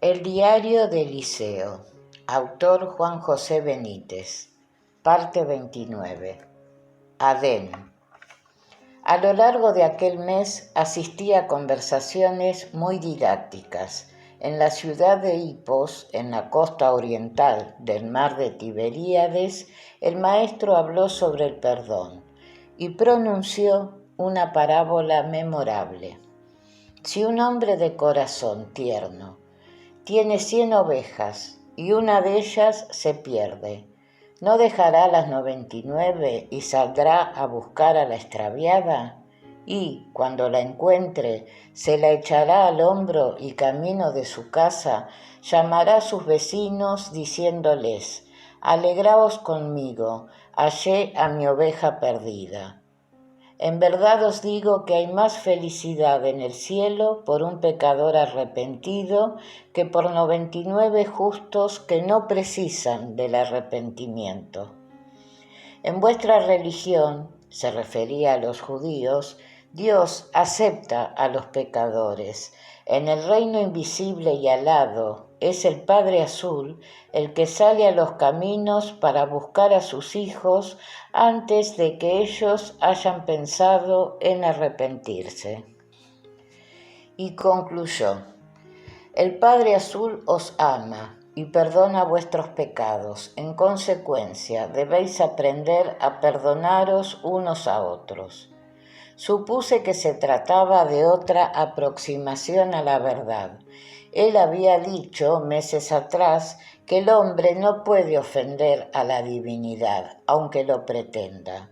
El diario de Eliseo. Autor Juan José Benítez. Parte 29. Adén. A lo largo de aquel mes asistí a conversaciones muy didácticas. En la ciudad de Hipos, en la costa oriental del mar de Tiberíades, el maestro habló sobre el perdón y pronunció una parábola memorable. Si un hombre de corazón tierno tiene 100 ovejas y una de ellas se pierde, ¿no dejará las 99 y saldrá a buscar a la extraviada? Y, cuando la encuentre, se la echará al hombro y camino de su casa, llamará a sus vecinos diciéndoles: «Alegraos conmigo, hallé a mi oveja perdida». En verdad os digo que hay más felicidad en el cielo por un pecador arrepentido que por 99 justos que no precisan del arrepentimiento. En vuestra religión, se refería a los judíos, Dios acepta a los pecadores. En el reino invisible y alado es el Padre Azul el que sale a los caminos para buscar a sus hijos antes de que ellos hayan pensado en arrepentirse. Y concluyó: el Padre Azul os ama y perdona vuestros pecados. En consecuencia, debéis aprender a perdonaros unos a otros. Supuse que se trataba de otra aproximación a la verdad. Él había dicho meses atrás que el hombre no puede ofender a la divinidad, aunque lo pretenda.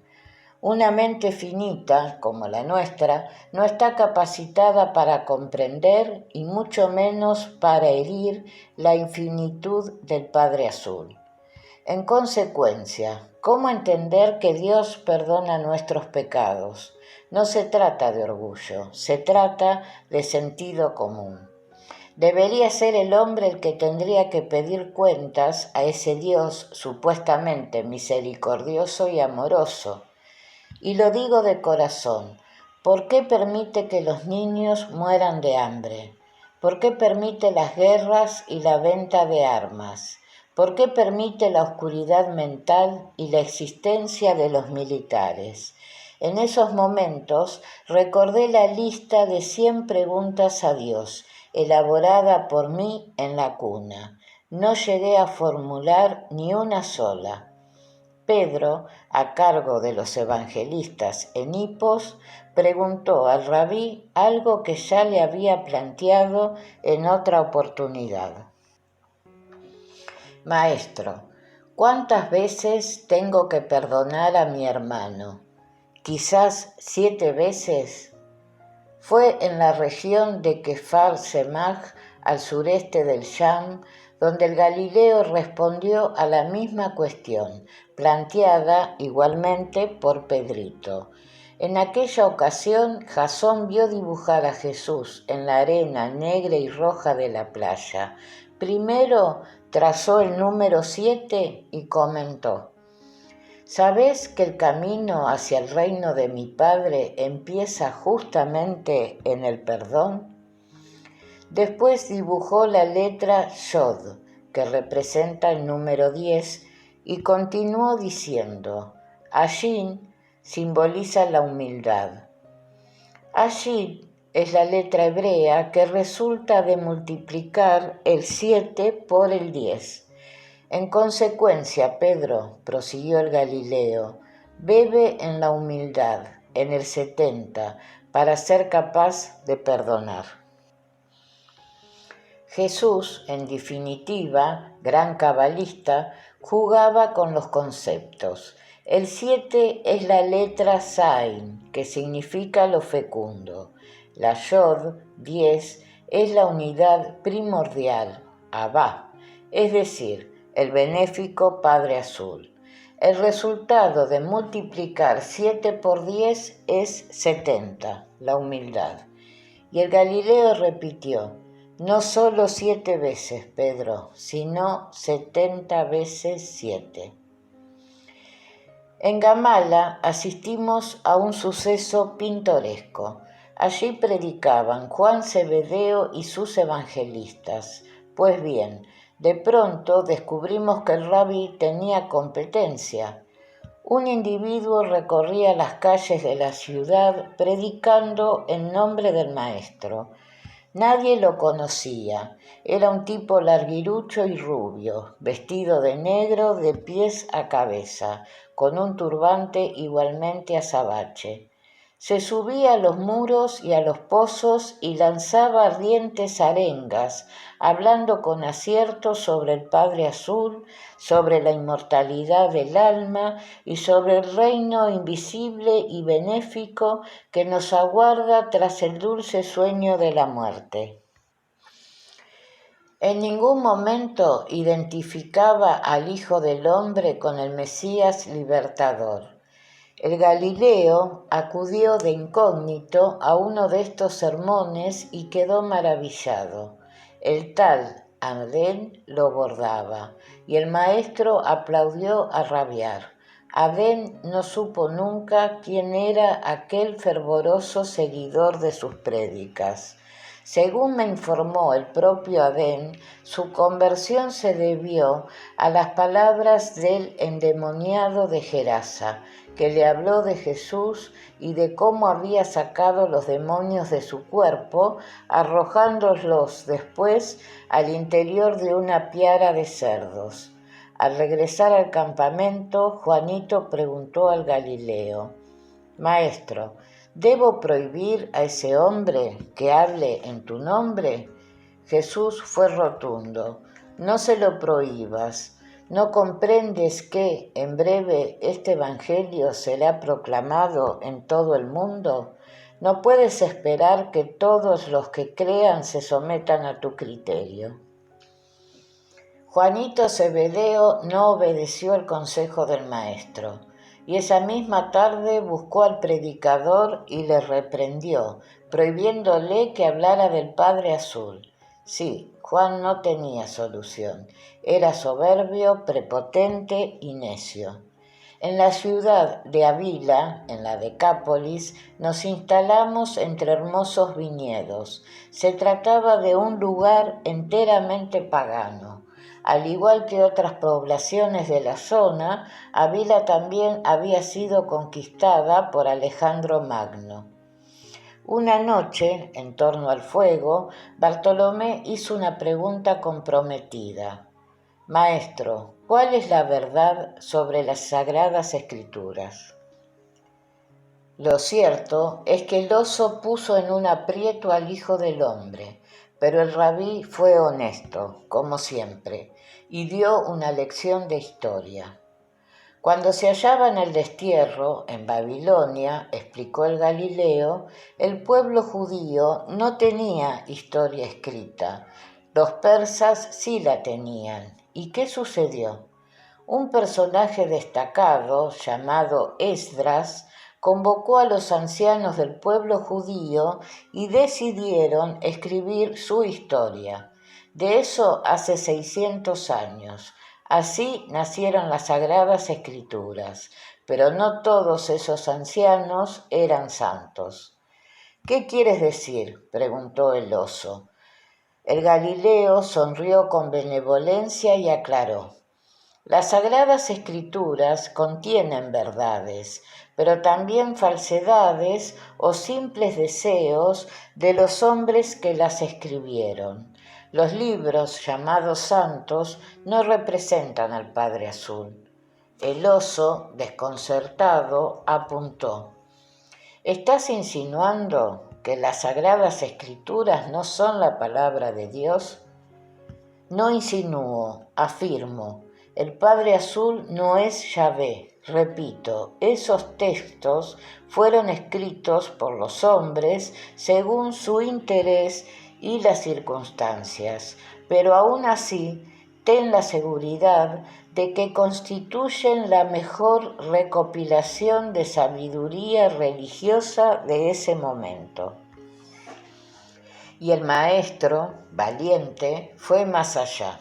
Una mente finita, como la nuestra, no está capacitada para comprender y mucho menos para herir la infinitud del Padre Azul. En consecuencia, ¿cómo entender que Dios perdona nuestros pecados? No se trata de orgullo, se trata de sentido común. Debería ser el hombre el que tendría que pedir cuentas a ese Dios supuestamente misericordioso y amoroso. Y lo digo de corazón: ¿por qué permite que los niños mueran de hambre? ¿Por qué permite las guerras y la venta de armas? ¿Por qué permite la oscuridad mental y la existencia de los militares? En esos momentos recordé la lista de 100 preguntas a Dios, elaborada por mí en la cuna. No llegué a formular ni una sola. Pedro, a cargo de los evangelistas en Hipos, preguntó al rabí algo que ya le había planteado en otra oportunidad. «Maestro, ¿cuántas veces tengo que perdonar a mi hermano? ¿Quizás 7 veces?» Fue en la región de Kefar Semaj, al sureste del Sham, donde el Galileo respondió a la misma cuestión, planteada igualmente por Pedrito. En aquella ocasión, Jasón vio dibujar a Jesús en la arena negra y roja de la playa. Primero trazó el número 7 y comentó: «¿Sabés que el camino hacia el reino de mi Padre empieza justamente en el perdón?» Después dibujó la letra Yod, que representa el número 10, y continuó diciendo: «Ashin» simboliza la humildad. Ashin es la letra hebrea que resulta de multiplicar el 7 por el 10. En consecuencia, Pedro, prosiguió el Galileo, bebe en la humildad, en el 70, para ser capaz de perdonar. Jesús, en definitiva, gran cabalista, jugaba con los conceptos. El 7 es la letra Zain, que significa lo fecundo. La Yod, 10, es la unidad primordial, Abba, es decir, el benéfico Padre Azul. El resultado de multiplicar 7 por 10 es 70, la humildad. Y el Galileo repitió: «No solo 7 veces, Pedro, sino 70 veces 7». En Gamala asistimos a un suceso pintoresco. Allí predicaban Juan Zebedeo y sus evangelistas. Pues bien, de pronto descubrimos que el rabí tenía competencia. Un individuo recorría las calles de la ciudad predicando en nombre del maestro. Nadie lo conocía. Era un tipo larguirucho y rubio, vestido de negro de pies a cabeza, con un turbante igualmente azabache. Se subía a los muros y a los pozos y lanzaba ardientes arengas, hablando con acierto sobre el Padre Azul, sobre la inmortalidad del alma y sobre el reino invisible y benéfico que nos aguarda tras el dulce sueño de la muerte. En ningún momento identificaba al Hijo del Hombre con el Mesías libertador. El Galileo acudió de incógnito a uno de estos sermones y quedó maravillado. El tal Adén lo bordaba, y el maestro aplaudió a rabiar. Adén no supo nunca quién era aquel fervoroso seguidor de sus prédicas. Según me informó el propio Adén, su conversión se debió a las palabras del endemoniado de Gerasa, que le habló de Jesús y de cómo había sacado los demonios de su cuerpo, arrojándolos después al interior de una piara de cerdos. Al regresar al campamento, Juanito preguntó al Galileo: Maestro, ¿debo prohibir a ese hombre que hable en tu nombre? Jesús fue rotundo: no se lo prohíbas. ¿No comprendes que, en breve, este Evangelio será proclamado en todo el mundo? No puedes esperar que todos los que crean se sometan a tu criterio. Juanito Zebedeo no obedeció el consejo del maestro, y esa misma tarde buscó al predicador y le reprendió, prohibiéndole que hablara del Padre Azul. Sí, Juan no tenía solución. Era soberbio, prepotente y necio. En la ciudad de Avila, en la Decápolis, nos instalamos entre hermosos viñedos. Se trataba de un lugar enteramente pagano. Al igual que otras poblaciones de la zona, Avila también había sido conquistada por Alejandro Magno. Una noche, en torno al fuego, Bartolomé hizo una pregunta comprometida. Maestro, ¿cuál es la verdad sobre las Sagradas Escrituras? Lo cierto es que el oso puso en un aprieto al Hijo del Hombre, pero el rabí fue honesto, como siempre, y dio una lección de historia. Cuando se hallaba en el destierro, en Babilonia, explicó el Galileo, el pueblo judío no tenía historia escrita. Los persas sí la tenían. ¿Y qué sucedió? Un personaje destacado, llamado Esdras, convocó a los ancianos del pueblo judío y decidieron escribir su historia. De eso hace 600 años. Así nacieron las Sagradas Escrituras, pero no todos esos ancianos eran santos. ¿Qué quieres decir?, preguntó el oso. El Galileo sonrió con benevolencia y aclaró: las Sagradas Escrituras contienen verdades, pero también falsedades o simples deseos de los hombres que las escribieron. Los libros llamados santos no representan al Padre Azul. El oso, desconcertado, apuntó: ¿estás insinuando que las Sagradas Escrituras no son la palabra de Dios? No insinúo, afirmo. El Padre Azul no es Yahvé. Repito, esos textos fueron escritos por los hombres según su interés y las circunstancias, pero aún así ten la seguridad de que constituyen la mejor recopilación de sabiduría religiosa de ese momento. Y el maestro, valiente, fue más allá.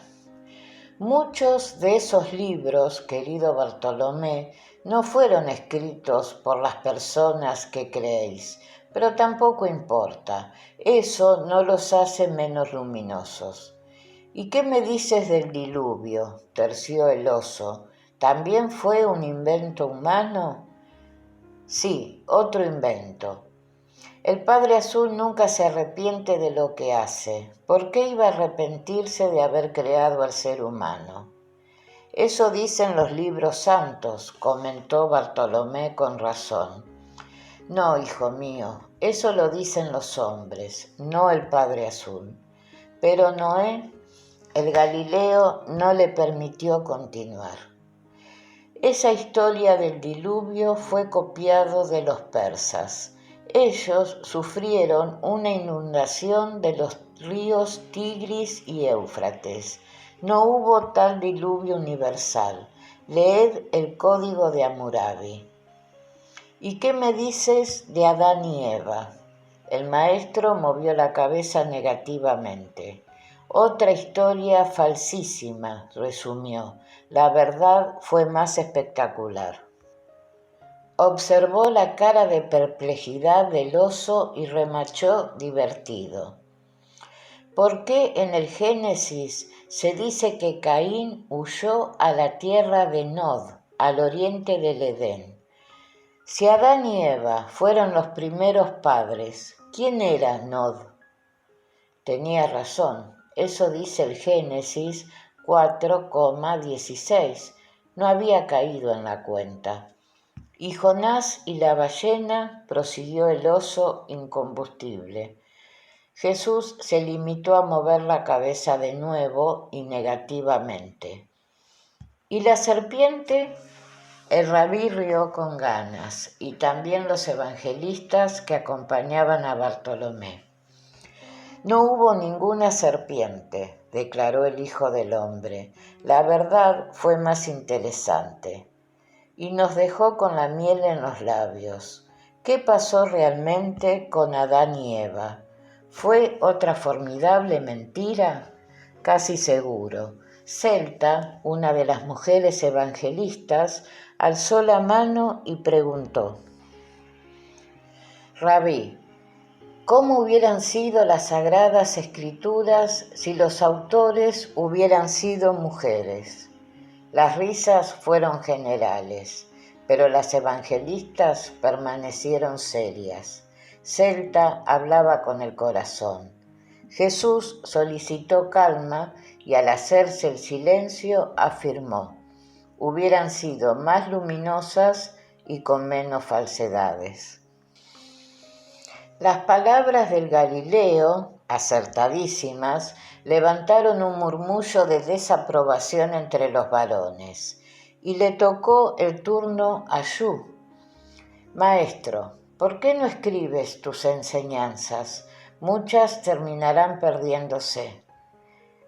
Muchos de esos libros, querido Bartolomé, no fueron escritos por las personas que creéis, pero tampoco importa, eso no los hace menos luminosos. ¿Y qué me dices del diluvio? Terció el oso. ¿También fue un invento humano? Sí, otro invento. El Padre Azul nunca se arrepiente de lo que hace. ¿Por qué iba a arrepentirse de haber creado al ser humano? Eso dicen los libros santos, comentó Bartolomé con razón. No, hijo mío, eso lo dicen los hombres, no el Padre Azul. Pero Noé, el Galileo, no le permitió continuar. Esa historia del diluvio fue copiado de los persas. Ellos sufrieron una inundación de los ríos Tigris y Éufrates. No hubo tal diluvio universal. Leed el Código de Hammurabi. ¿Y qué me dices de Adán y Eva? El maestro movió la cabeza negativamente. Otra historia falsísima, resumió. La verdad fue más espectacular. Observó la cara de perplejidad del oso y remachó divertido. ¿Por qué en el Génesis se dice que Caín huyó a la tierra de Nod, al oriente del Edén? Si Adán y Eva fueron los primeros padres, ¿quién era Nod? Tenía razón, eso dice el Génesis 4,16. No había caído en la cuenta. Y Jonás y la ballena, prosiguió el oso incombustible. Jesús se limitó a mover la cabeza de nuevo y negativamente. ¿Y la serpiente? El rabí rió con ganas, y también los evangelistas que acompañaban a Bartolomé. No hubo ninguna serpiente, declaró el Hijo del Hombre. La verdad fue más interesante. Y nos dejó con la miel en los labios. ¿Qué pasó realmente con Adán y Eva? ¿Fue otra formidable mentira? Casi seguro. Celta, una de las mujeres evangelistas, alzó la mano y preguntó: Rabí, ¿cómo hubieran sido las sagradas escrituras si los autores hubieran sido mujeres? Las risas fueron generales, pero las evangelistas permanecieron serias. Celta hablaba con el corazón. Jesús solicitó calma y al hacerse el silencio afirmó: hubieran sido más luminosas y con menos falsedades. Las palabras del Galileo, acertadísimas, levantaron un murmullo de desaprobación entre los varones, y le tocó el turno a Yu. Maestro, ¿por qué no escribes tus enseñanzas? Muchas terminarán perdiéndose.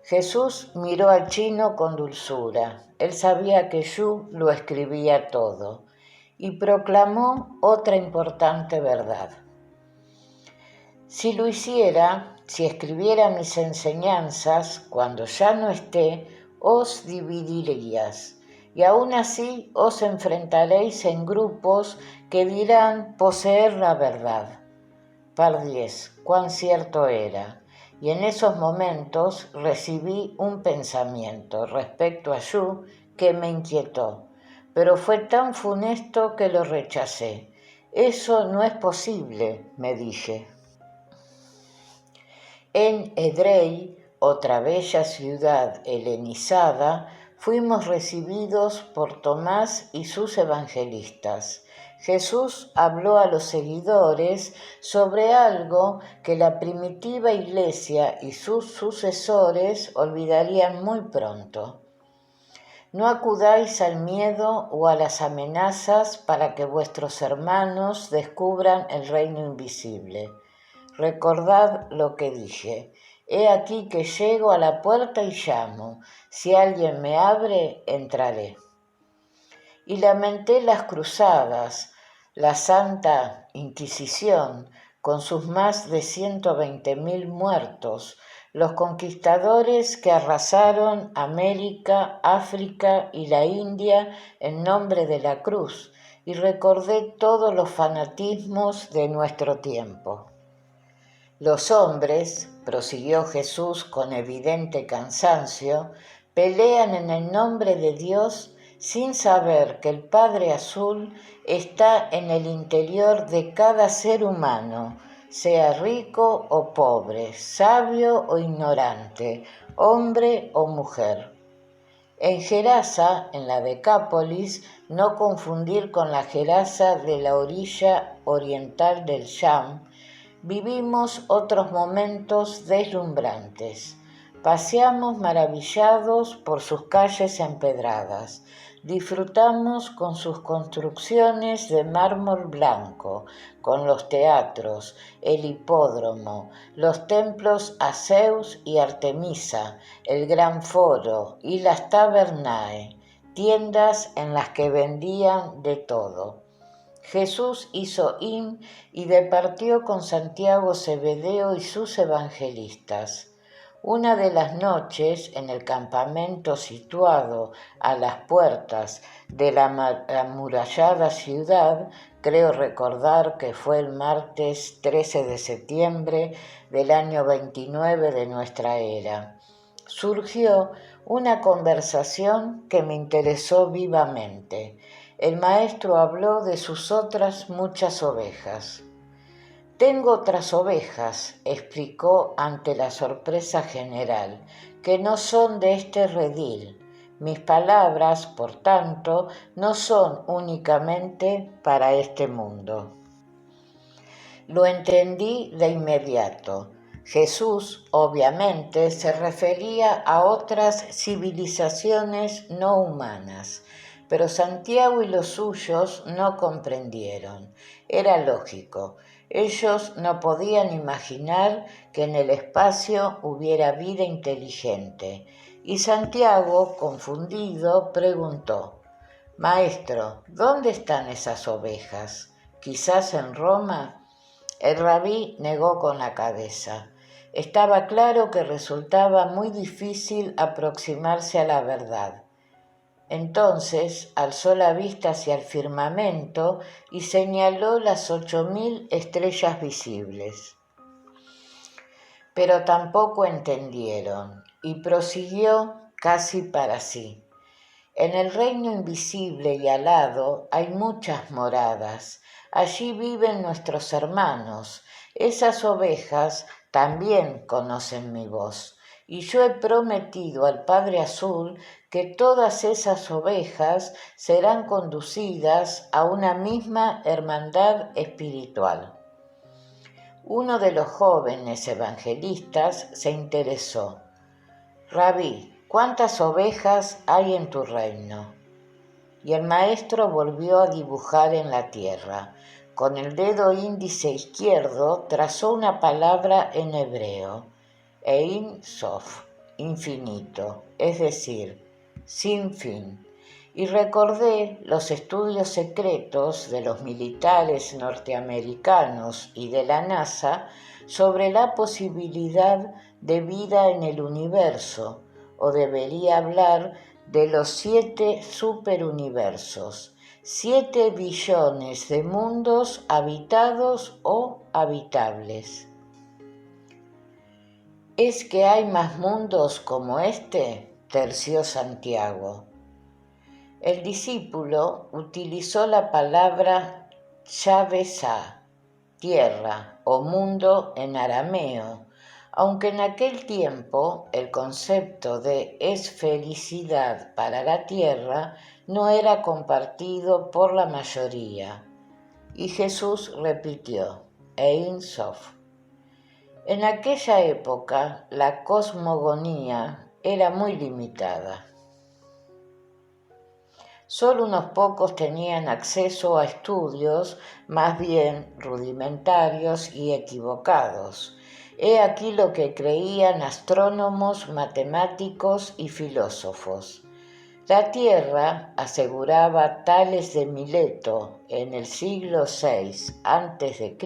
Jesús miró al chino con dulzura. Él sabía que Yu lo escribía todo, y proclamó otra importante verdad. Si lo hiciera, si escribiera mis enseñanzas, cuando ya no esté, os dividirías, y aún así os enfrentaréis en grupos que dirán poseer la verdad. Pardiez, cuán cierto era, y en esos momentos recibí un pensamiento respecto a Yu que me inquietó, pero fue tan funesto que lo rechacé. Eso no es posible, me dije. En Edrei, otra bella ciudad helenizada, fuimos recibidos por Tomás y sus evangelistas. Jesús habló a los seguidores sobre algo que la primitiva iglesia y sus sucesores olvidarían muy pronto. No acudáis al miedo o a las amenazas para que vuestros hermanos descubran el reino invisible. Recordad lo que dije. He aquí que llego a la puerta y llamo. Si alguien me abre, entraré. Y lamenté las cruzadas, la Santa Inquisición, con sus más de 120.000 muertos, los conquistadores que arrasaron América, África y la India en nombre de la cruz, y recordé todos los fanatismos de nuestro tiempo. Los hombres, prosiguió Jesús con evidente cansancio, pelean en el nombre de Dios sin saber que el Padre Azul está en el interior de cada ser humano, sea rico o pobre, sabio o ignorante, hombre o mujer. En Gerasa, en la Decápolis, no confundir con la Gerasa de la orilla oriental del Sham, vivimos otros momentos deslumbrantes. Paseamos maravillados por sus calles empedradas. Disfrutamos con sus construcciones de mármol blanco, con los teatros, el hipódromo, los templos a Zeus y Artemisa, el gran foro y las tabernae, tiendas en las que vendían de todo. Jesús hizo y departió con Santiago Zebedeo y sus evangelistas. Una de las noches, en el campamento situado a las puertas de la amurallada ciudad, creo recordar que fue el martes 13 de septiembre del año 29 de nuestra era, surgió una conversación que me interesó vivamente. El maestro habló de sus otras muchas ovejas. Tengo otras ovejas, explicó ante la sorpresa general, que no son de este redil. Mis palabras, por tanto, no son únicamente para este mundo. Lo entendí de inmediato. Jesús, obviamente, se refería a otras civilizaciones no humanas, pero Santiago y los suyos no comprendieron. Era lógico. Ellos no podían imaginar que en el espacio hubiera vida inteligente. Y Santiago, confundido, preguntó: Maestro, ¿dónde están esas ovejas? ¿Quizás en Roma? El rabí negó con la cabeza. Estaba claro que resultaba muy difícil aproximarse a la verdad. Entonces alzó la vista hacia el firmamento y señaló las 8000 estrellas visibles. Pero tampoco entendieron, y prosiguió casi para sí. En el reino invisible y alado hay muchas moradas. Allí viven nuestros hermanos. Esas ovejas también conocen mi voz. Y yo he prometido al Padre Azul que todas esas ovejas serán conducidas a una misma hermandad espiritual. Uno de los jóvenes evangelistas se interesó. Rabí, ¿cuántas ovejas hay en tu reino? Y el maestro volvió a dibujar en la tierra. Con el dedo índice izquierdo trazó una palabra en hebreo, Ein Sof, infinito, es decir, sin fin. Y recordé los estudios secretos de los militares norteamericanos y de la NASA sobre la posibilidad de vida en el universo, o debería hablar de los 7 superuniversos, 7 billones de mundos habitados o habitables. ¿Es que hay más mundos como este?, terció Santiago. El discípulo utilizó la palabra Yahvé-Sa, tierra o mundo en arameo, aunque en aquel tiempo el concepto de esfericidad para la tierra no era compartido por la mayoría. Y Jesús repitió, Ein Sof. En aquella época la cosmogonía era muy limitada. Solo unos pocos tenían acceso a estudios más bien rudimentarios y equivocados. He aquí lo que creían astrónomos, matemáticos y filósofos. La Tierra, aseguraba Tales de Mileto en el siglo VI a.C.,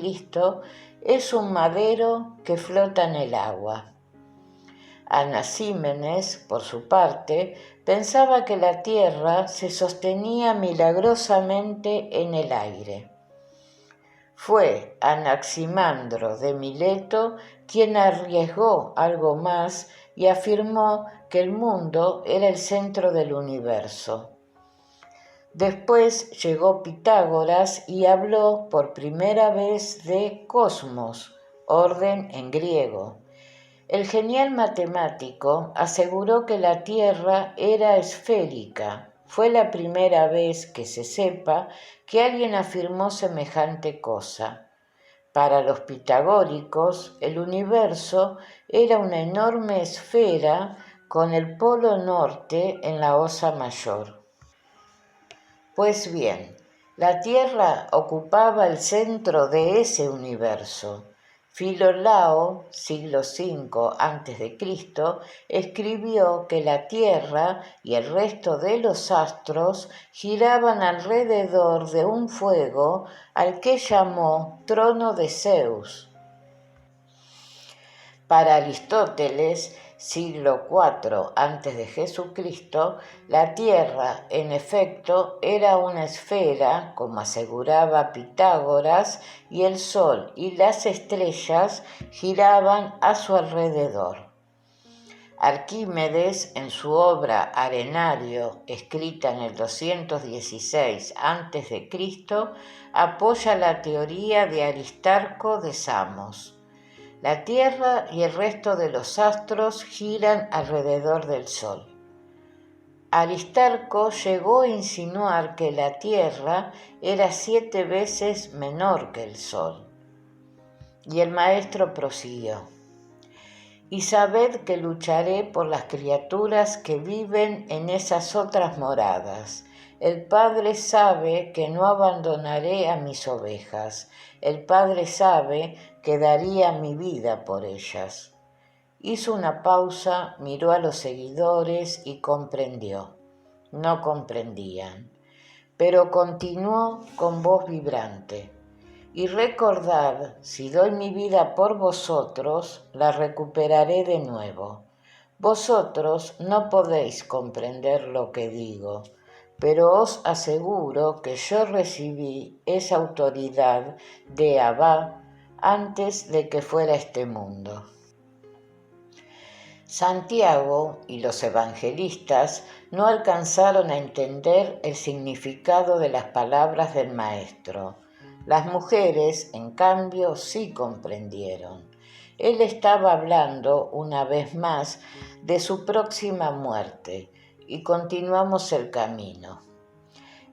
es un madero que flota en el agua. Anaxímenes, por su parte, pensaba que la tierra se sostenía milagrosamente en el aire. Fue Anaximandro de Mileto quien arriesgó algo más y afirmó que el mundo era el centro del universo. Después llegó Pitágoras y habló por primera vez de cosmos, orden en griego. El genial matemático aseguró que la Tierra era esférica. Fue la primera vez que se sepa que alguien afirmó semejante cosa. Para los pitagóricos, el universo era una enorme esfera con el polo norte en la Osa Mayor. Pues bien, la Tierra ocupaba el centro de ese universo. Filolao, siglo V a.C., escribió que la Tierra y el resto de los astros giraban alrededor de un fuego al que llamó trono de Zeus. Para Aristóteles, siglo IV a.C., la Tierra, en efecto, era una esfera, como aseguraba Pitágoras, y el Sol y las estrellas giraban a su alrededor. Arquímedes, en su obra Arenario, escrita en el 216 a.C., apoya la teoría de Aristarco de Samos. La Tierra y el resto de los astros giran alrededor del Sol. Aristarco llegó a insinuar que la Tierra era 7 veces menor que el Sol. Y el maestro prosiguió: y sabed que lucharé por las criaturas que viven en esas otras moradas. El Padre sabe que no abandonaré a mis ovejas. El Padre sabe que daría mi vida por ellas. Hizo una pausa, miró a los seguidores y comprendió. No comprendían, pero continuó con voz vibrante: y recordad, si doy mi vida por vosotros, la recuperaré de nuevo. Vosotros no podéis comprender lo que digo, pero os aseguro que yo recibí esa autoridad de Abba antes de que fuera este mundo. Santiago y los evangelistas no alcanzaron a entender el significado de las palabras del Maestro. Las mujeres, en cambio, sí comprendieron. Él estaba hablando, una vez más, de su próxima muerte, y continuamos el camino.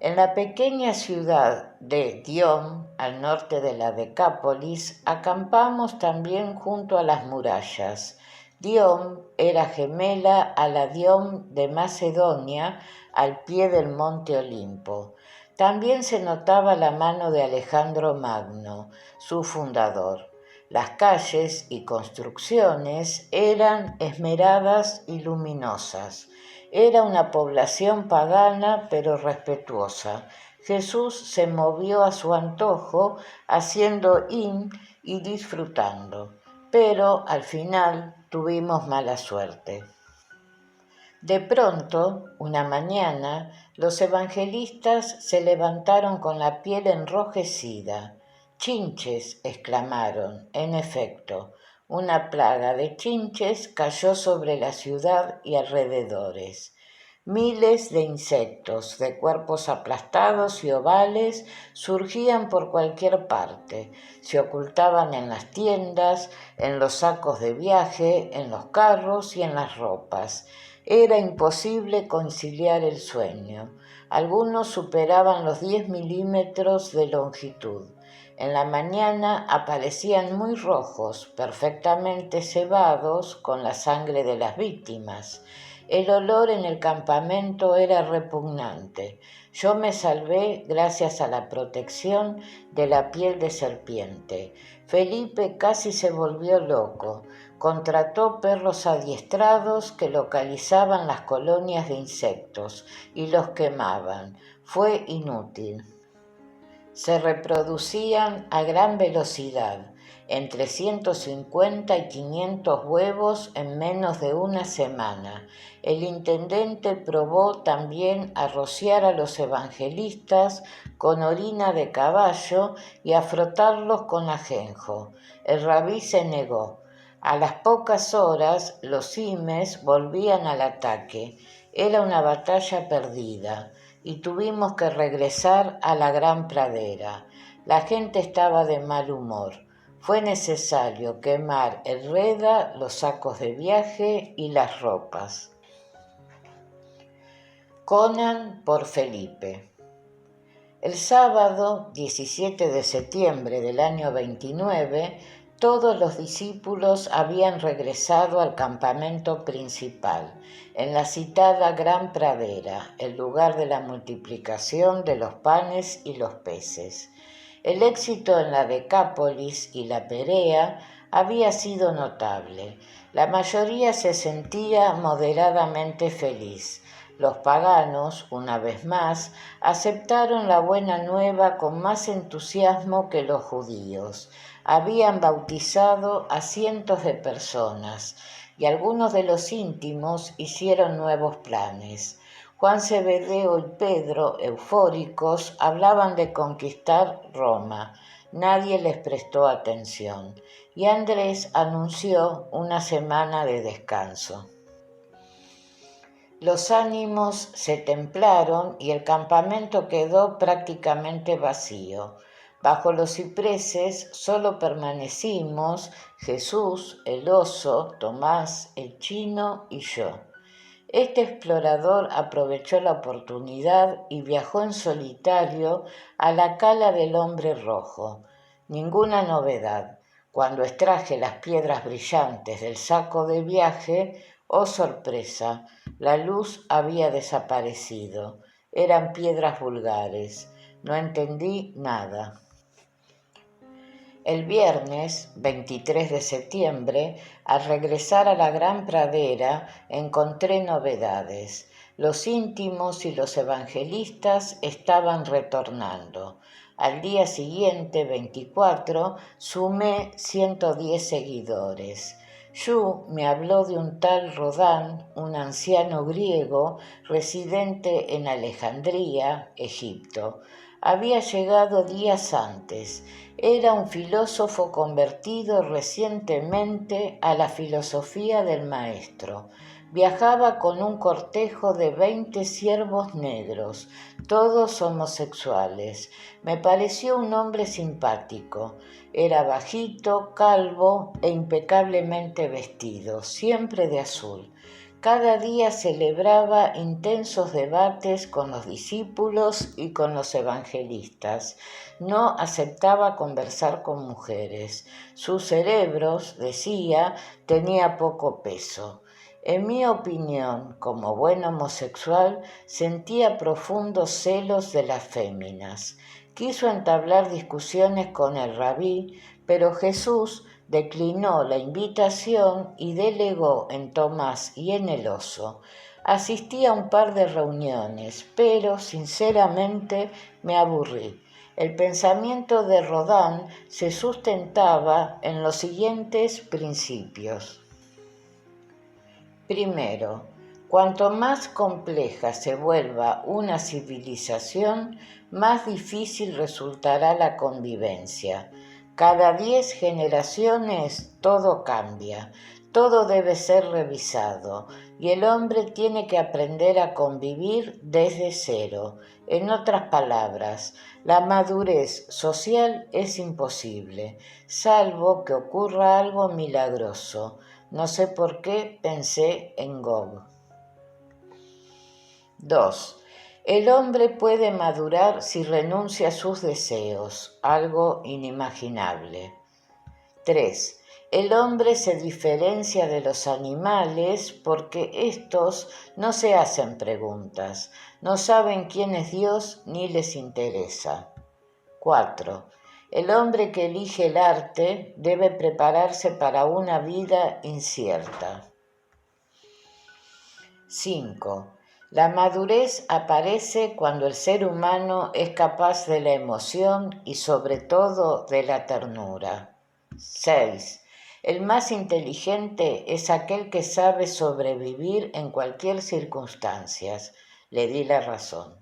En la pequeña ciudad de Dion, al norte de la Decápolis, acampamos también junto a las murallas. Dion era gemela a la Dion de Macedonia, al pie del monte Olimpo. También se notaba la mano de Alejandro Magno, su fundador. Las calles y construcciones eran esmeradas y luminosas. Era una población pagana pero respetuosa. Jesús se movió a su antojo, haciendo y disfrutando, pero al final tuvimos mala suerte. De pronto, una mañana, los evangelistas se levantaron con la piel enrojecida. «Chinches», exclamaron. En efecto, una plaga de chinches cayó sobre la ciudad y alrededores. Miles de insectos, de cuerpos aplastados y ovales, surgían por cualquier parte. Se ocultaban en las tiendas, en los sacos de viaje, en los carros y en las ropas. Era imposible conciliar el sueño. Algunos superaban los 10 milímetros de longitud. En la mañana aparecían muy rojos, perfectamente cebados con la sangre de las víctimas. El olor en el campamento era repugnante. Yo me salvé gracias a la protección de la piel de serpiente. Felipe casi se volvió loco. Contrató perros adiestrados que localizaban las colonias de insectos y los quemaban. Fue inútil. Se reproducían a gran velocidad. entre 150 y 500 huevos en menos de una semana. El intendente probó también a rociar a los evangelistas con orina de caballo y a frotarlos con ajenjo. El rabí se negó. A las pocas horas los cimes volvían al ataque. Era una batalla perdida y tuvimos que regresar a la gran pradera. La gente estaba de mal humor. Fue necesario quemar el reda, los sacos de viaje y las ropas. Conan por Felipe. El sábado 17 de septiembre del año 29, todos los discípulos habían regresado al campamento principal, en la citada Gran Pradera, el lugar de la multiplicación de los panes y los peces. El éxito en la Decápolis y la Perea había sido notable. La mayoría se sentía moderadamente feliz. Los paganos, una vez más, aceptaron la buena nueva con más entusiasmo que los judíos. Habían bautizado a cientos de personas y algunos de los íntimos hicieron nuevos planes. Juan Zebedeo y Pedro, eufóricos, hablaban de conquistar Roma. Nadie les prestó atención y Andrés anunció una semana de descanso. Los ánimos se templaron y el campamento quedó prácticamente vacío. Bajo los cipreses solo permanecimos Jesús, el oso, Tomás, el chino y yo. Este explorador aprovechó la oportunidad y viajó en solitario a la cala del Hombre Rojo. Ninguna novedad. Cuando extraje las piedras brillantes del saco de viaje, oh sorpresa, la luz había desaparecido. Eran piedras vulgares. No entendí nada. El viernes 23 de septiembre, al regresar a la Gran Pradera, encontré novedades. Los íntimos y los evangelistas estaban retornando. Al día siguiente, 24, sumé 110 seguidores. Yu me habló de un tal Rodán, un anciano griego residente en Alejandría, Egipto. Había llegado días antes. Era un filósofo convertido recientemente a la filosofía del maestro. Viajaba con un cortejo de 20 siervos negros, todos homosexuales. Me pareció un hombre simpático. Era bajito, calvo e impecablemente vestido, siempre de azul. Cada día celebraba intensos debates con los discípulos y con los evangelistas. No aceptaba conversar con mujeres. Sus cerebros, decía, tenía poco peso. En mi opinión, como buen homosexual, sentía profundos celos de las féminas. Quiso entablar discusiones con el rabí, pero Jesús declinó la invitación y delegó en Tomás y en el oso. Asistí a un par de reuniones, pero sinceramente me aburrí. El pensamiento de Rodán se sustentaba en los siguientes principios. Primero, cuanto más compleja se vuelva una civilización, más difícil resultará la convivencia. Cada 10 generaciones todo cambia, todo debe ser revisado y el hombre tiene que aprender a convivir desde cero. En otras palabras, la madurez social es imposible, salvo que ocurra algo milagroso. No sé por qué pensé en Gog. 2. El hombre puede madurar si renuncia a sus deseos, algo inimaginable. 3. El hombre se diferencia de los animales porque estos no se hacen preguntas, no saben quién es Dios ni les interesa. 4. El hombre que elige el arte debe prepararse para una vida incierta. 5. La madurez aparece cuando el ser humano es capaz de la emoción y sobre todo de la ternura. 6. El más inteligente es aquel que sabe sobrevivir en cualquier circunstancia. Le di la razón.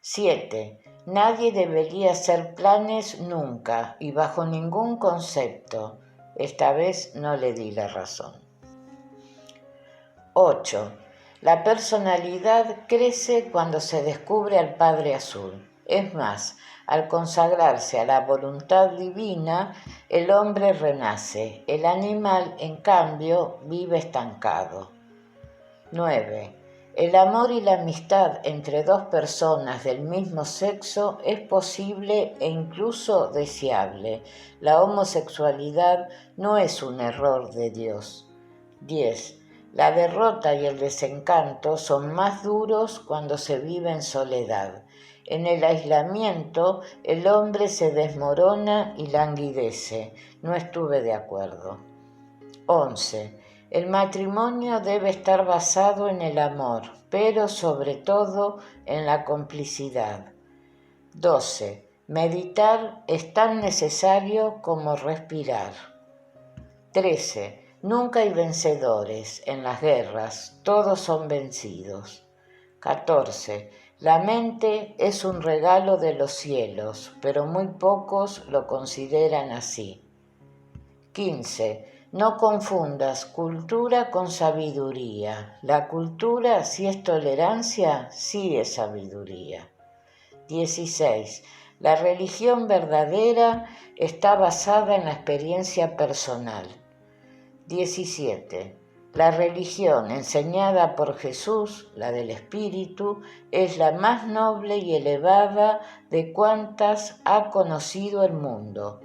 7. Nadie debería hacer planes nunca y bajo ningún concepto. Esta vez no le di la razón. 8. La personalidad crece cuando se descubre al Padre Azul. Es más, al consagrarse a la voluntad divina, el hombre renace. El animal, en cambio, vive estancado. 9. El amor y la amistad entre dos personas del mismo sexo es posible e incluso deseable. La homosexualidad no es un error de Dios. 10. La derrota y el desencanto son más duros cuando se vive en soledad. En el aislamiento el hombre se desmorona y languidece. No estuve de acuerdo. 11. El matrimonio debe estar basado en el amor, pero sobre todo en la complicidad. 12. Meditar es tan necesario como respirar. 13. Nunca hay vencedores en las guerras, todos son vencidos. 14. La mente es un regalo de los cielos, pero muy pocos lo consideran así. 15. No confundas cultura con sabiduría. La cultura, si es tolerancia, sí es sabiduría. 16. La religión verdadera está basada en la experiencia personal. 17. La religión enseñada por Jesús, la del Espíritu, es la más noble y elevada de cuantas ha conocido el mundo.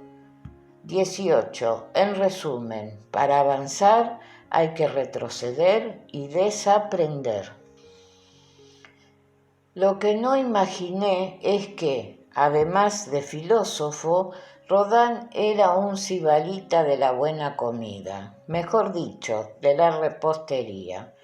18. En resumen, para avanzar hay que retroceder y desaprender. Lo que no imaginé es que, además de filósofo, Rodin era un sibarita de la buena comida, mejor dicho, de la repostería.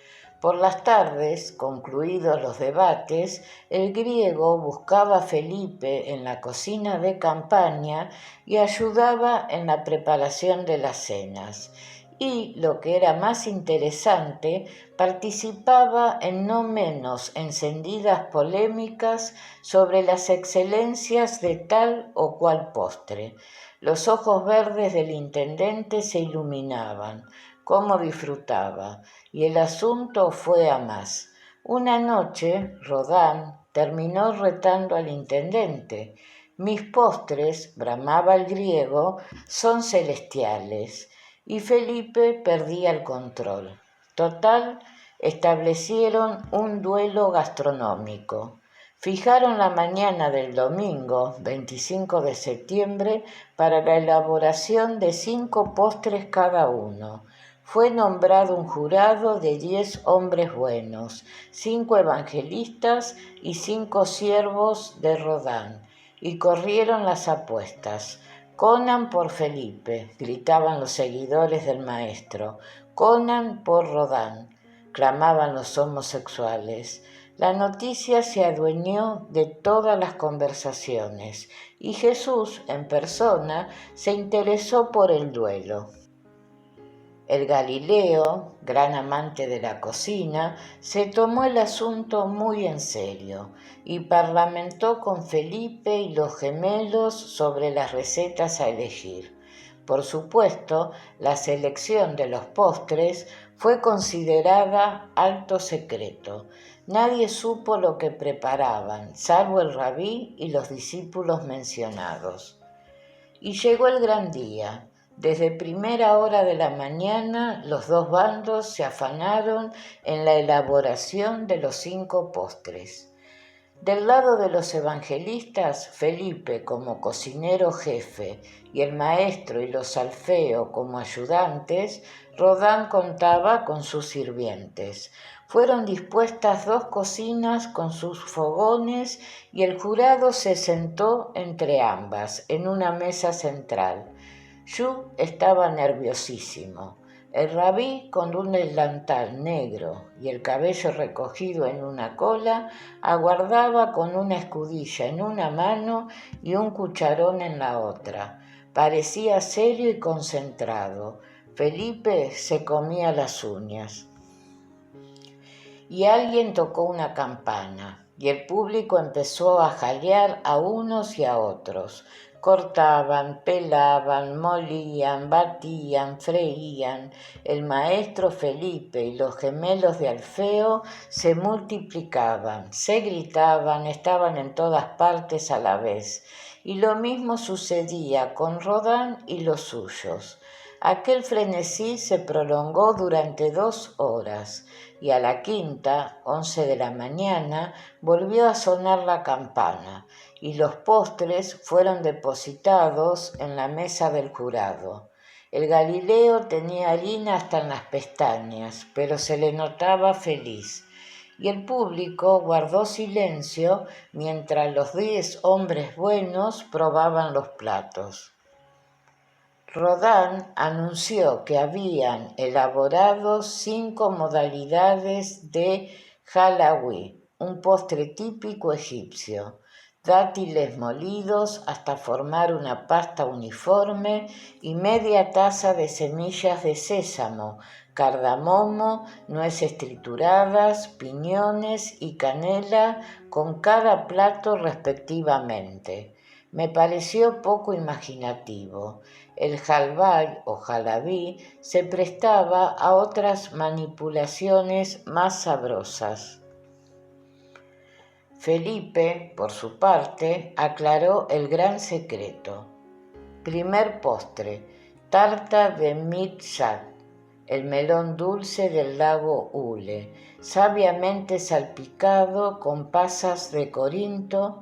Por las tardes, concluidos los debates, el griego buscaba a Felipe en la cocina de campaña y ayudaba en la preparación de las cenas. Y, lo que era más interesante, participaba en no menos encendidas polémicas sobre las excelencias de tal o cual postre. Los ojos verdes del intendente se iluminaban. Cómo disfrutaba. Y el asunto fue a más. Una noche, Rodin terminó retando al intendente. Mis postres, bramaba el griego, son celestiales. Y Felipe perdía el control. Total, establecieron un duelo gastronómico. Fijaron la mañana del domingo, 25 de septiembre, para la elaboración de 5 postres cada uno. Fue nombrado un jurado de 10 hombres buenos, 5 evangelistas y 5 siervos de Rodin, y corrieron las apuestas. Conan por Felipe, gritaban los seguidores del maestro. Conan por Rodin, clamaban los homosexuales. La noticia se adueñó de todas las conversaciones y Jesús, en persona, se interesó por el duelo. El Galileo, gran amante de la cocina, se tomó el asunto muy en serio y parlamentó con Felipe y los gemelos sobre las recetas a elegir. Por supuesto, la selección de los postres fue considerada alto secreto. Nadie supo lo que preparaban, salvo el rabí y los discípulos mencionados. Y llegó el gran día. Desde primera hora de la mañana los dos bandos se afanaron en la elaboración de los 5 postres. Del lado de los evangelistas, Felipe como cocinero jefe y el maestro y los Alfeo como ayudantes, Rodin contaba con sus sirvientes. Fueron dispuestas 2 cocinas con sus fogones y el jurado se sentó entre ambas, en una mesa central. Yu estaba nerviosísimo. El rabí, con un delantal negro y el cabello recogido en una cola, aguardaba con una escudilla en una mano y un cucharón en la otra. Parecía serio y concentrado. Felipe se comía las uñas. Y alguien tocó una campana, y el público empezó a jalear a unos y a otros. Cortaban, pelaban, molían, batían, freían. El maestro Felipe y los gemelos de Alfeo se multiplicaban, se gritaban, estaban en todas partes a la vez. Y lo mismo sucedía con Rodin y los suyos. Aquel frenesí se prolongó durante 2 horas y a la quinta, 11 de la mañana, volvió a sonar la campana y los postres fueron depositados en la mesa del jurado. El Galileo tenía harina hasta en las pestañas, pero se le notaba feliz. Y el público guardó silencio mientras los 10 hombres buenos probaban los platos. Rodin anunció que habían elaborado 5 modalidades de halawi, un postre típico egipcio, dátiles molidos hasta formar una pasta uniforme y media taza de semillas de sésamo, cardamomo, nueces trituradas, piñones y canela con cada plato respectivamente. Me pareció poco imaginativo. El halvay o jalabí se prestaba a otras manipulaciones más sabrosas. Felipe, por su parte, aclaró el gran secreto. Primer postre, tarta de mitzat, el melón dulce del lago Hule, sabiamente salpicado con pasas de Corinto.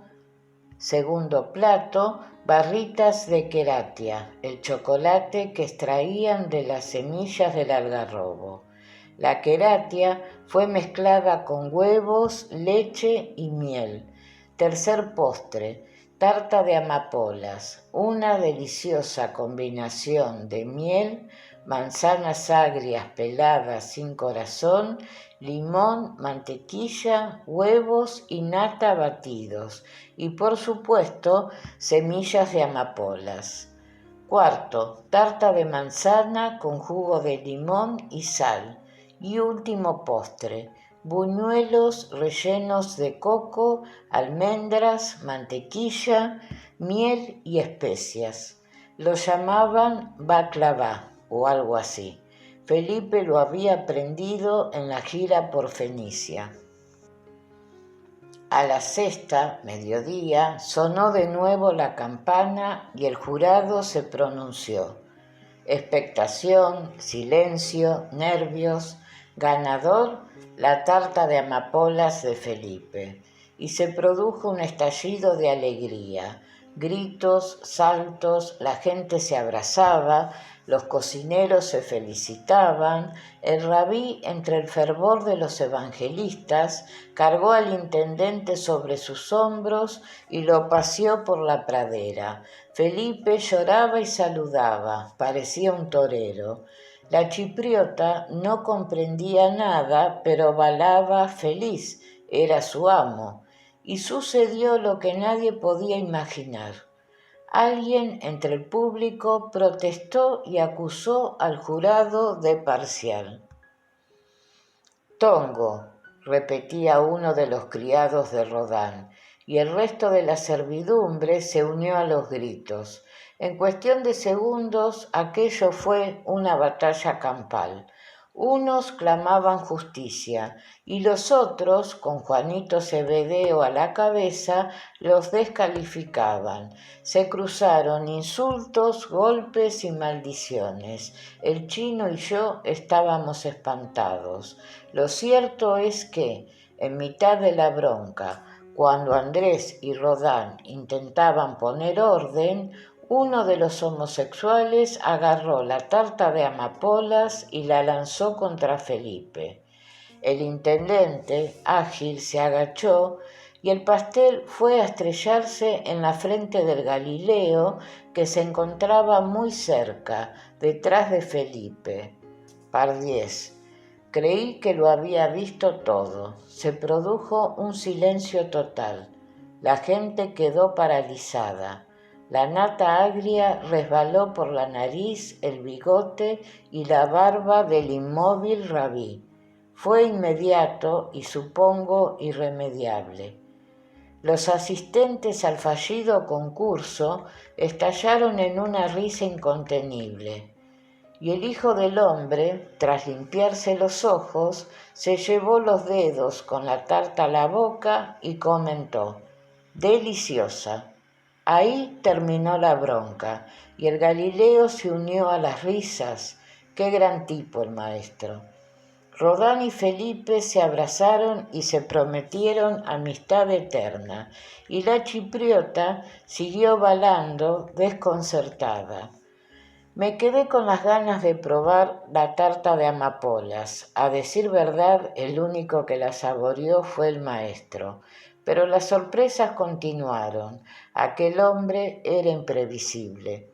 Segundo plato, barritas de queratia, el chocolate que extraían de las semillas del algarrobo. La queratia fue mezclada con huevos, leche y miel. Tercer postre, tarta de amapolas, una deliciosa combinación de miel, manzanas agrias peladas sin corazón, limón, mantequilla, huevos y nata batidos y por supuesto semillas de amapolas. Cuarto, tarta de manzana con jugo de limón y sal. Y último postre, buñuelos rellenos de coco, almendras, mantequilla, miel y especias. Lo llamaban baklava o algo así. Felipe lo había aprendido en la gira por Fenicia. A la sexta, mediodía, sonó de nuevo la campana y el jurado se pronunció. Expectación, silencio, nervios. Ganador, la tarta de amapolas de Felipe. Y se produjo un estallido de alegría. Gritos, saltos, la gente se abrazaba, los cocineros se felicitaban, el rabí, entre el fervor de los evangelistas, cargó al intendente sobre sus hombros y lo paseó por la pradera. Felipe lloraba y saludaba, parecía un torero. La chipriota no comprendía nada, pero balaba feliz, era su amo. Y sucedió lo que nadie podía imaginar. Alguien entre el público protestó y acusó al jurado de parcial. Tongo, repetía uno de los criados de Rodin, y el resto de la servidumbre se unió a los gritos. En cuestión de segundos aquello fue una batalla campal. Unos clamaban justicia y los otros, con Juanito Cebedeo a la cabeza, los descalificaban. Se cruzaron insultos, golpes y maldiciones. El chino y yo estábamos espantados. Lo cierto es que, en mitad de la bronca, cuando Andrés y Rodin intentaban poner orden, uno de los homosexuales agarró la tarta de amapolas y la lanzó contra Felipe. El intendente, ágil, se agachó y el pastel fue a estrellarse en la frente del Galileo, que se encontraba muy cerca, detrás de Felipe. Pardiez. Creí que lo había visto todo. Se produjo un silencio total. La gente quedó paralizada. La nata agria resbaló por la nariz, el bigote y la barba del inmóvil rabí. Fue inmediato y supongo irremediable. Los asistentes al fallido concurso estallaron en una risa incontenible, y el Hijo del Hombre, tras limpiarse los ojos, se llevó los dedos con la tarta a la boca y comentó: «Deliciosa». Ahí terminó la bronca, y el Galileo se unió a las risas. Qué gran tipo el maestro. Rodán y Felipe se abrazaron y se prometieron amistad eterna, y la chipriota siguió balando desconcertada. Me quedé con las ganas de probar la tarta de amapolas. A decir verdad, el único que la saboreó fue el maestro. Pero las sorpresas continuaron. Aquel hombre era imprevisible.